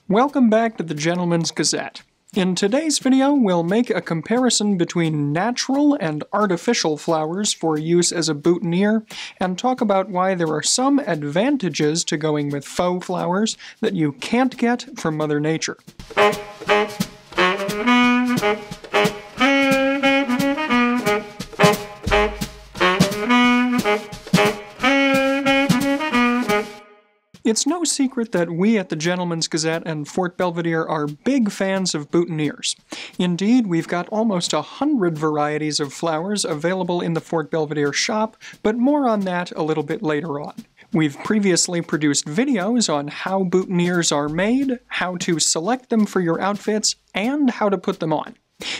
Welcome back to the Gentleman's Gazette. In today's video, we'll make a comparison between natural and artificial flowers for use as a boutonniere, and talk about why there are some advantages to going with faux flowers that you can't get from Mother Nature. It's no secret that we at the Gentleman's Gazette and Fort Belvedere are big fans of boutonnieres. Indeed, we've got almost 100 varieties of flowers available in the Fort Belvedere shop, but more on that a little bit later on. We've previously produced videos on how boutonnieres are made, how to select them for your outfits, and how to put them on.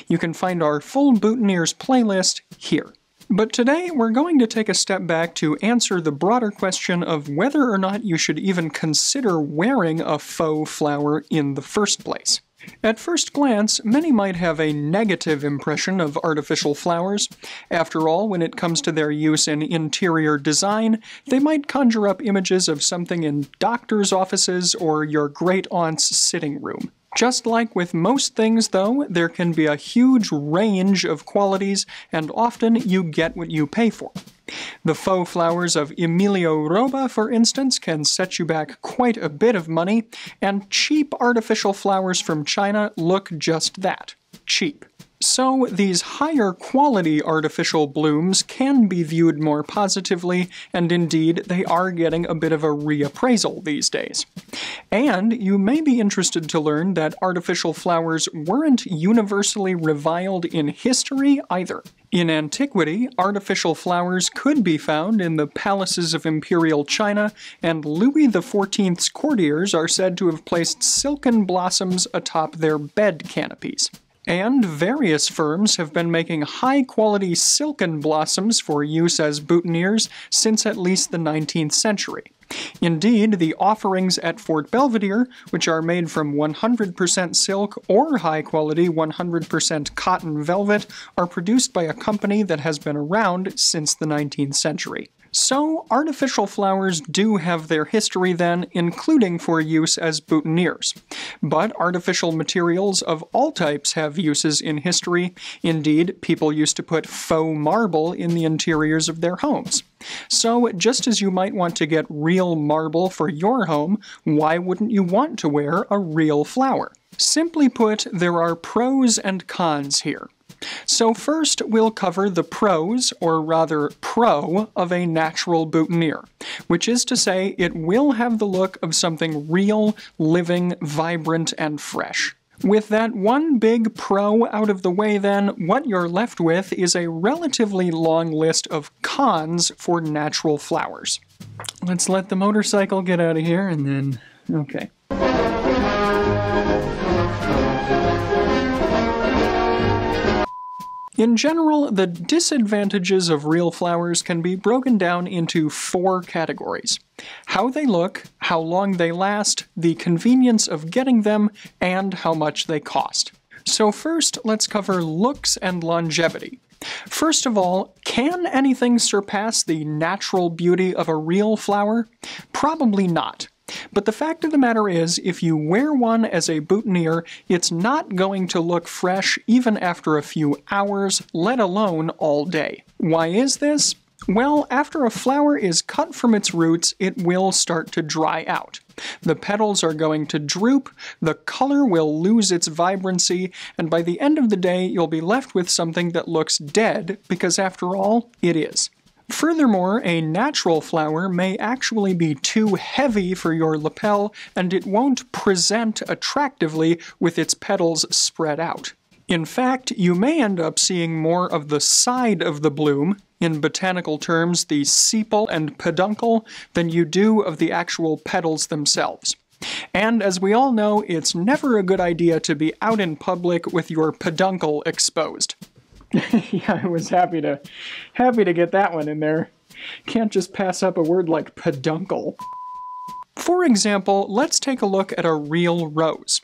You can find our full boutonnieres playlist here. But today, we're going to take a step back to answer the broader question of whether or not you should even consider wearing a faux flower in the first place. At first glance, many might have a negative impression of artificial flowers. After all, when it comes to their use in interior design, they might conjure up images of something in doctor's offices or your great-aunt's sitting room. Just like with most things, though, there can be a huge range of qualities, and often you get what you pay for. The faux flowers of Emilio Roba, for instance, can set you back quite a bit of money, and cheap artificial flowers from China look just that, cheap. So these higher quality artificial blooms can be viewed more positively, and indeed they are getting a bit of a reappraisal these days. And you may be interested to learn that artificial flowers weren't universally reviled in history either. In antiquity, artificial flowers could be found in the palaces of imperial China, and Louis XIV's courtiers are said to have placed silken blossoms atop their bed canopies. And various firms have been making high-quality silken blossoms for use as boutonnieres since at least the 19th century. Indeed, the offerings at Fort Belvedere, which are made from 100% silk or high-quality 100% cotton velvet, are produced by a company that has been around since the 19th century. So, artificial flowers do have their history then, including for use as boutonnieres. But artificial materials of all types have uses in history. Indeed, people used to put faux marble in the interiors of their homes. So, just as you might want to get real marble for your home, why wouldn't you want to wear a real flower? Simply put, there are pros and cons here. So first, we'll cover the pros, or rather pro, of a natural boutonniere, which is to say it will have the look of something real, living, vibrant, and fresh. With that one big pro out of the way then, what you're left with is a relatively long list of cons for natural flowers. Let's let the motorcycle get out of here and then... okay. In general, the disadvantages of real flowers can be broken down into 4 categories: how they look, how long they last, the convenience of getting them, and how much they cost. So first, let's cover looks and longevity. First of all, can anything surpass the natural beauty of a real flower? Probably not. But the fact of the matter is, if you wear one as a boutonniere, it's not going to look fresh even after a few hours, let alone all day. Why is this? Well, after a flower is cut from its roots, it will start to dry out. The petals are going to droop, the color will lose its vibrancy, and by the end of the day, you'll be left with something that looks dead, because after all, it is. Furthermore, a natural flower may actually be too heavy for your lapel, and it won't present attractively with its petals spread out. In fact, you may end up seeing more of the side of the bloom, in botanical terms the sepal and peduncle, than you do of the actual petals themselves. And as we all know, it's never a good idea to be out in public with your peduncle exposed. Yeah, I was happy to get that one in there. Can't just pass up a word like peduncle. For example, let's take a look at a real rose.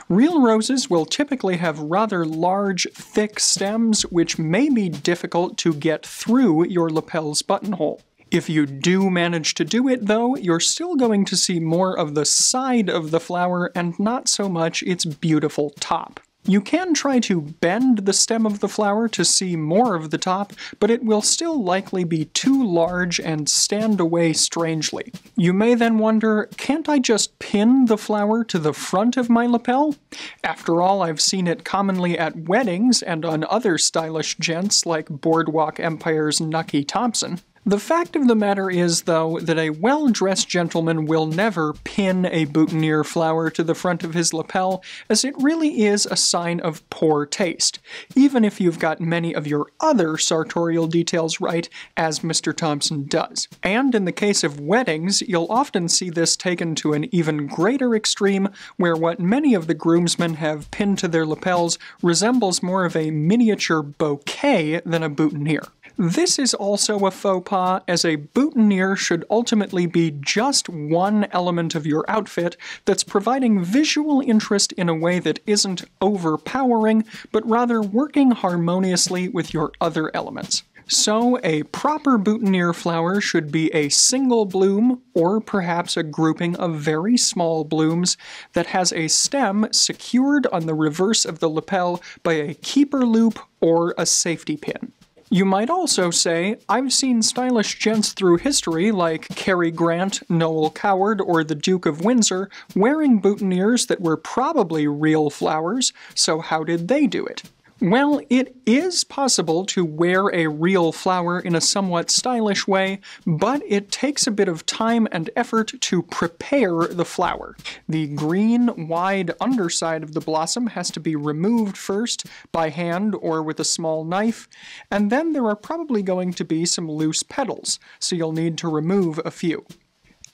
Real roses will typically have rather large, thick stems which may be difficult to get through your lapel's buttonhole. If you do manage to do it, though, you're still going to see more of the side of the flower and not so much its beautiful top. You can try to bend the stem of the flower to see more of the top, but it will still likely be too large and stand away strangely. You may then wonder, can't I just pin the flower to the front of my lapel? After all, I've seen it commonly at weddings and on other stylish gents like Boardwalk Empire's Nucky Thompson. The fact of the matter is, though, that a well-dressed gentleman will never pin a boutonniere flower to the front of his lapel, as it really is a sign of poor taste, even if you've got many of your other sartorial details right, as Mr. Thompson does. And in the case of weddings, you'll often see this taken to an even greater extreme, where what many of the groomsmen have pinned to their lapels resembles more of a miniature bouquet than a boutonniere. This is also a faux pas, as a boutonniere should ultimately be just one element of your outfit that's providing visual interest in a way that isn't overpowering, but rather working harmoniously with your other elements. So, a proper boutonniere flower should be a single bloom, or perhaps a grouping of very small blooms, that has a stem secured on the reverse of the lapel by a keeper loop or a safety pin. You might also say, I've seen stylish gents through history like Cary Grant, Noel Coward, or the Duke of Windsor wearing boutonnieres that were probably real flowers, so how did they do it? Well, it is possible to wear a real flower in a somewhat stylish way, but it takes a bit of time and effort to prepare the flower. The green, wide underside of the blossom has to be removed first by hand or with a small knife, and then there are probably going to be some loose petals, so you'll need to remove a few.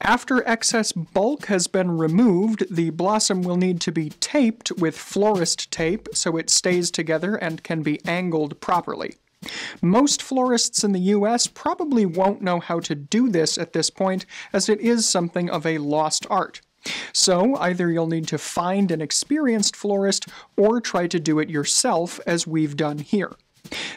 After excess bulk has been removed, the blossom will need to be taped with florist tape so it stays together and can be angled properly. Most florists in the US probably won't know how to do this at this point, as it is something of a lost art. So either you'll need to find an experienced florist or try to do it yourself, as we've done here.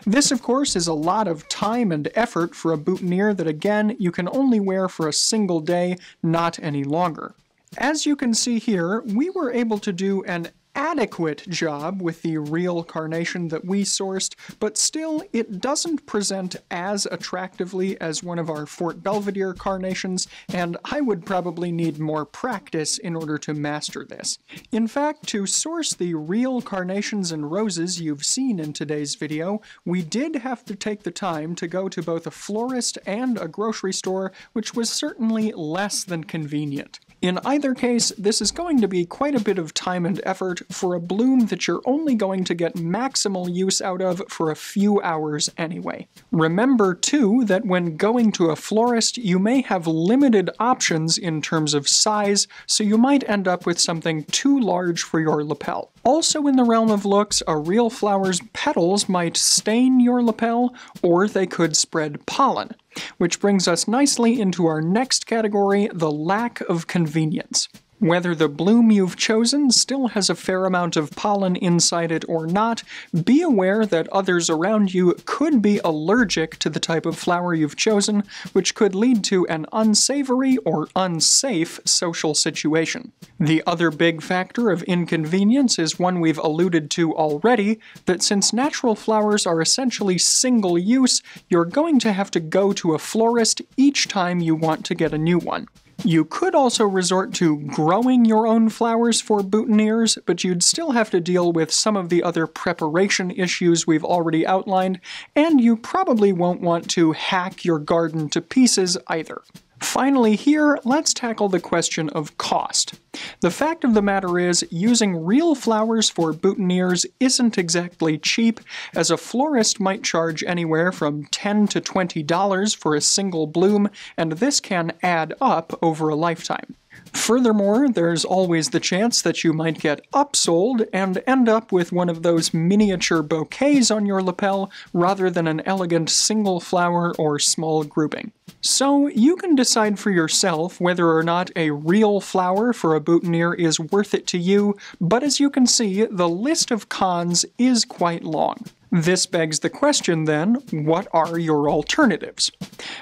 This, of course, is a lot of time and effort for a boutonniere that, again, you can only wear for a single day, not any longer. As you can see here, we were able to do an adequate job with the real carnation that we sourced, but still it doesn't present as attractively as one of our Fort Belvedere carnations, and I would probably need more practice in order to master this. In fact, to source the real carnations and roses you've seen in today's video, we did have to take the time to go to both a florist and a grocery store, which was certainly less than convenient. In either case, this is going to be quite a bit of time and effort for a bloom that you're only going to get maximal use out of for a few hours anyway. Remember, too, that when going to a florist, you may have limited options in terms of size, so you might end up with something too large for your lapel. Also in the realm of looks, a real flower's petals might stain your lapel, or they could spread pollen. Which brings us nicely into our next category, the lack of convenience. Whether the bloom you've chosen still has a fair amount of pollen inside it or not, be aware that others around you could be allergic to the type of flower you've chosen, which could lead to an unsavory or unsafe social situation. The other big factor of inconvenience is one we've alluded to already, that since natural flowers are essentially single-use, you're going to have to go to a florist each time you want to get a new one. You could also resort to growing your own flowers for boutonnieres, but you'd still have to deal with some of the other preparation issues we've already outlined, and you probably won't want to hack your garden to pieces either. Finally here, let's tackle the question of cost. The fact of the matter is, using real flowers for boutonnieres isn't exactly cheap, as a florist might charge anywhere from $10 to $20 for a single bloom, and this can add up over a lifetime. Furthermore, there's always the chance that you might get upsold and end up with one of those miniature bouquets on your lapel rather than an elegant single flower or small grouping. So you can decide for yourself whether or not a real flower for a boutonniere is worth it to you, but as you can see, the list of cons is quite long. This begs the question then, what are your alternatives?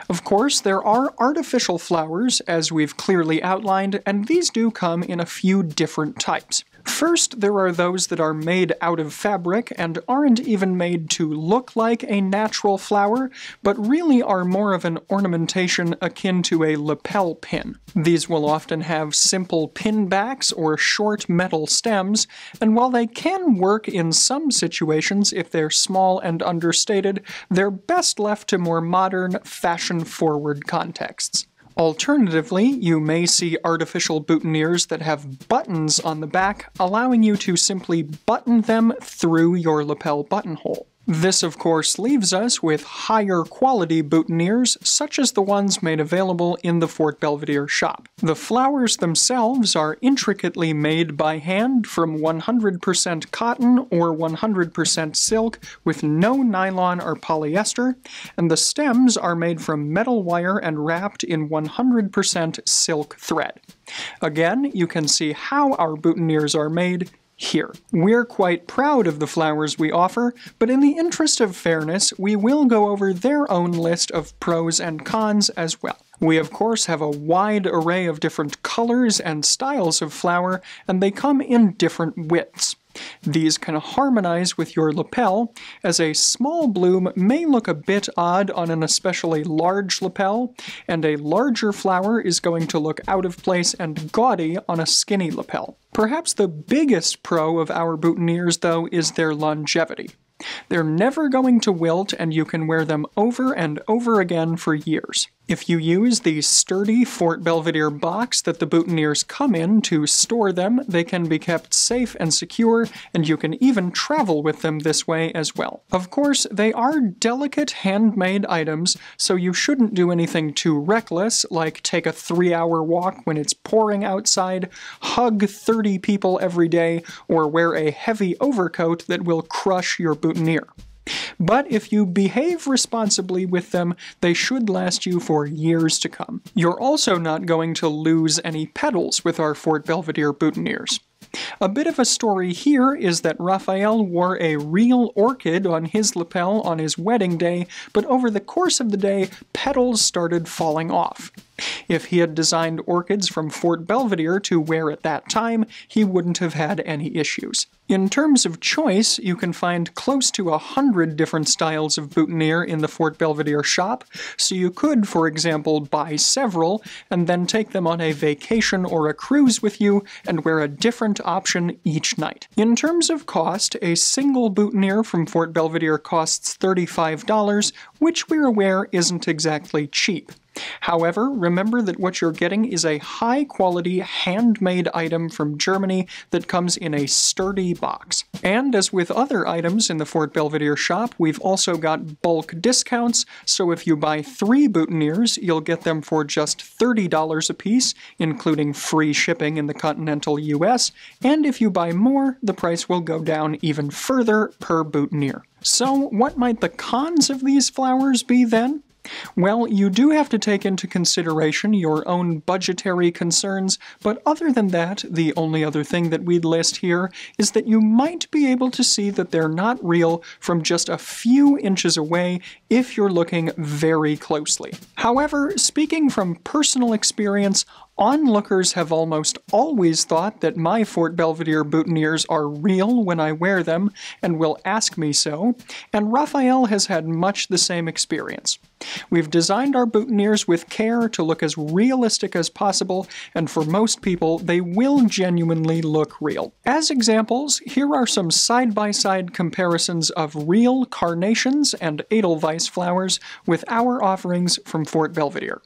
Of course, there are artificial flowers, as we've clearly outlined, and these do come in a few different types. First, there are those that are made out of fabric and aren't even made to look like a natural flower, but really are more of an ornamentation akin to a lapel pin. These will often have simple pin backs or short metal stems, and while they can work in some situations if they're small and understated, they're best left to more modern, fashion-forward contexts. Alternatively, you may see artificial boutonnieres that have buttons on the back, allowing you to simply button them through your lapel buttonhole. This, of course, leaves us with higher quality boutonnieres, such as the ones made available in the Fort Belvedere shop. The flowers themselves are intricately made by hand from 100% cotton or 100% silk with no nylon or polyester, and the stems are made from metal wire and wrapped in 100% silk thread. Again, you can see how our boutonnieres are made here. We're quite proud of the flowers we offer, but in the interest of fairness, we will go over their own list of pros and cons as well. We of course have a wide array of different colors and styles of flower, and they come in different widths. These can harmonize with your lapel, as a small bloom may look a bit odd on an especially large lapel, and a larger flower is going to look out of place and gaudy on a skinny lapel. Perhaps the biggest pro of our boutonnieres, though, is their longevity. They're never going to wilt, and you can wear them over and over again for years. If you use the sturdy Fort Belvedere box that the boutonnieres come in to store them, they can be kept safe and secure, and you can even travel with them this way as well. Of course, they are delicate handmade items, so you shouldn't do anything too reckless, like take a 3-hour walk when it's pouring outside, hug 30 people every day, or wear a heavy overcoat that will crush your boutonniere. But if you behave responsibly with them, they should last you for years to come. You're also not going to lose any petals with our Fort Belvedere boutonnieres. A bit of a story here is that Raphael wore a real orchid on his lapel on his wedding day, but over the course of the day, petals started falling off. If he had designed orchids from Fort Belvedere to wear at that time, he wouldn't have had any issues. In terms of choice, you can find close to 100 different styles of boutonniere in the Fort Belvedere shop, so you could, for example, buy several and then take them on a vacation or a cruise with you and wear a different option each night. In terms of cost, a single boutonniere from Fort Belvedere costs $35, which we're aware isn't exactly cheap. However, remember that what you're getting is a high-quality, handmade item from Germany that comes in a sturdy box. And as with other items in the Fort Belvedere shop, we've also got bulk discounts, so if you buy 3 boutonnieres, you'll get them for just $30 a piece, including free shipping in the continental US, and if you buy more, the price will go down even further per boutonniere. So, what might the cons of these flowers be then? Well, you do have to take into consideration your own budgetary concerns, but other than that, the only other thing that we'd list here is that you might be able to see that they're not real from just a few inches away if you're looking very closely. However, speaking from personal experience, onlookers have almost always thought that my Fort Belvedere boutonnieres are real when I wear them, and will ask me so, and Raphael has had much the same experience. We've designed our boutonnieres with care to look as realistic as possible, and for most people, they will genuinely look real. As examples, here are some side-by-side comparisons of real carnations and edelweiss flowers with our offerings from Fort Belvedere.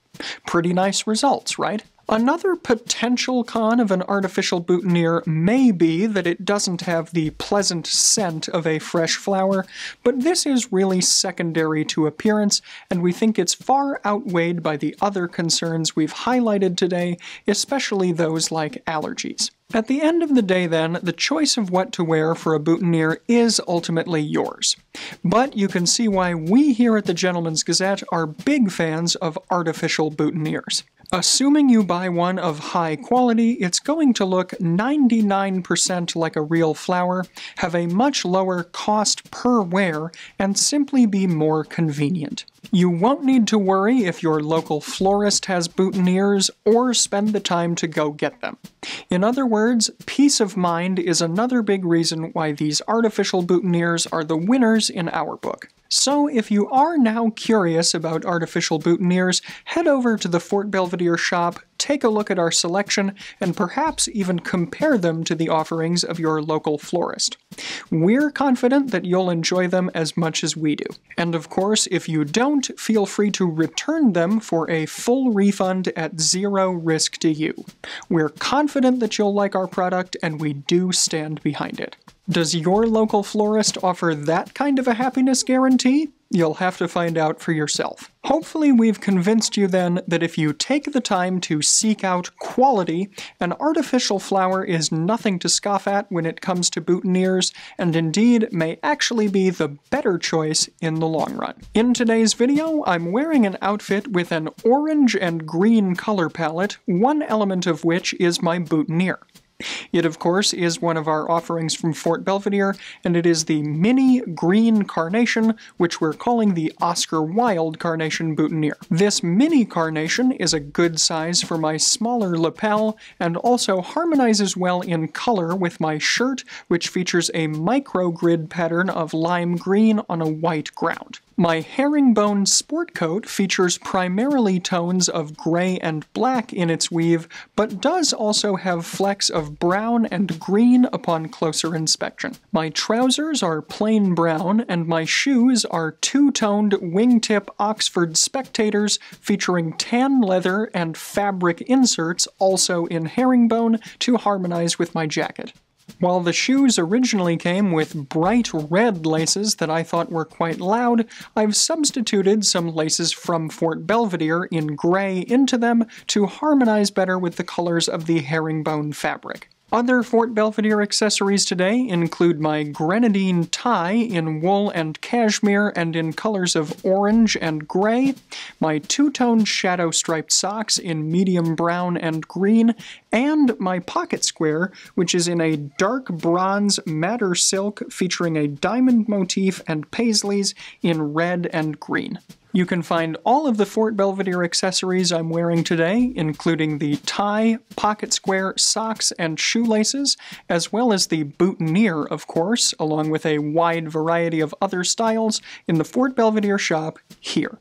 Pretty nice results, right? Another potential con of an artificial boutonniere may be that it doesn't have the pleasant scent of a fresh flower, but this is really secondary to appearance, and we think it's far outweighed by the other concerns we've highlighted today, especially those like allergies. At the end of the day then, the choice of what to wear for a boutonniere is ultimately yours. But you can see why we here at the Gentleman's Gazette are big fans of artificial boutonnieres. Assuming you buy one of high quality, it's going to look 99% like a real flower, have a much lower cost per wear, and simply be more convenient. You won't need to worry if your local florist has boutonnieres or spend the time to go get them. In other words, peace of mind is another big reason why these artificial boutonnieres are the winners in our book. So if you are now curious about artificial boutonnieres, head over to the Fort Belvedere shop, take a look at our selection, and perhaps even compare them to the offerings of your local florist. We're confident that you'll enjoy them as much as we do. And of course, if you don't, feel free to return them for a full refund at zero risk to you. We're confident that you'll like our product, and we do stand behind it. Does your local florist offer that kind of a happiness guarantee? You'll have to find out for yourself. Hopefully we've convinced you then that if you take the time to seek out quality, an artificial flower is nothing to scoff at when it comes to boutonnieres, and indeed may actually be the better choice in the long run. In today's video, I'm wearing an outfit with an orange and green color palette, one element of which is my boutonniere. It, of course, is one of our offerings from Fort Belvedere, and it is the mini green carnation, which we're calling the Oscar Wilde carnation boutonniere. This mini carnation is a good size for my smaller lapel, and also harmonizes well in color with my shirt, which features a microgrid pattern of lime green on a white ground. My herringbone sport coat features primarily tones of gray and black in its weave, but does also have flecks of brown and green upon closer inspection. My trousers are plain brown, and my shoes are two-toned wingtip Oxford Spectators featuring tan leather and fabric inserts, also in herringbone, to harmonize with my jacket. While the shoes originally came with bright red laces that I thought were quite loud, I've substituted some laces from Fort Belvedere in gray into them to harmonize better with the colors of the herringbone fabric. Other Fort Belvedere accessories today include my grenadine tie in wool and cashmere and in colors of orange and gray, my two-tone shadow striped socks in medium brown and green, and my pocket square, which is in a dark bronze madder silk featuring a diamond motif and paisleys in red and green. You can find all of the Fort Belvedere accessories I'm wearing today, including the tie, pocket square, socks, and shoelaces, as well as the boutonniere, of course, along with a wide variety of other styles in the Fort Belvedere shop here.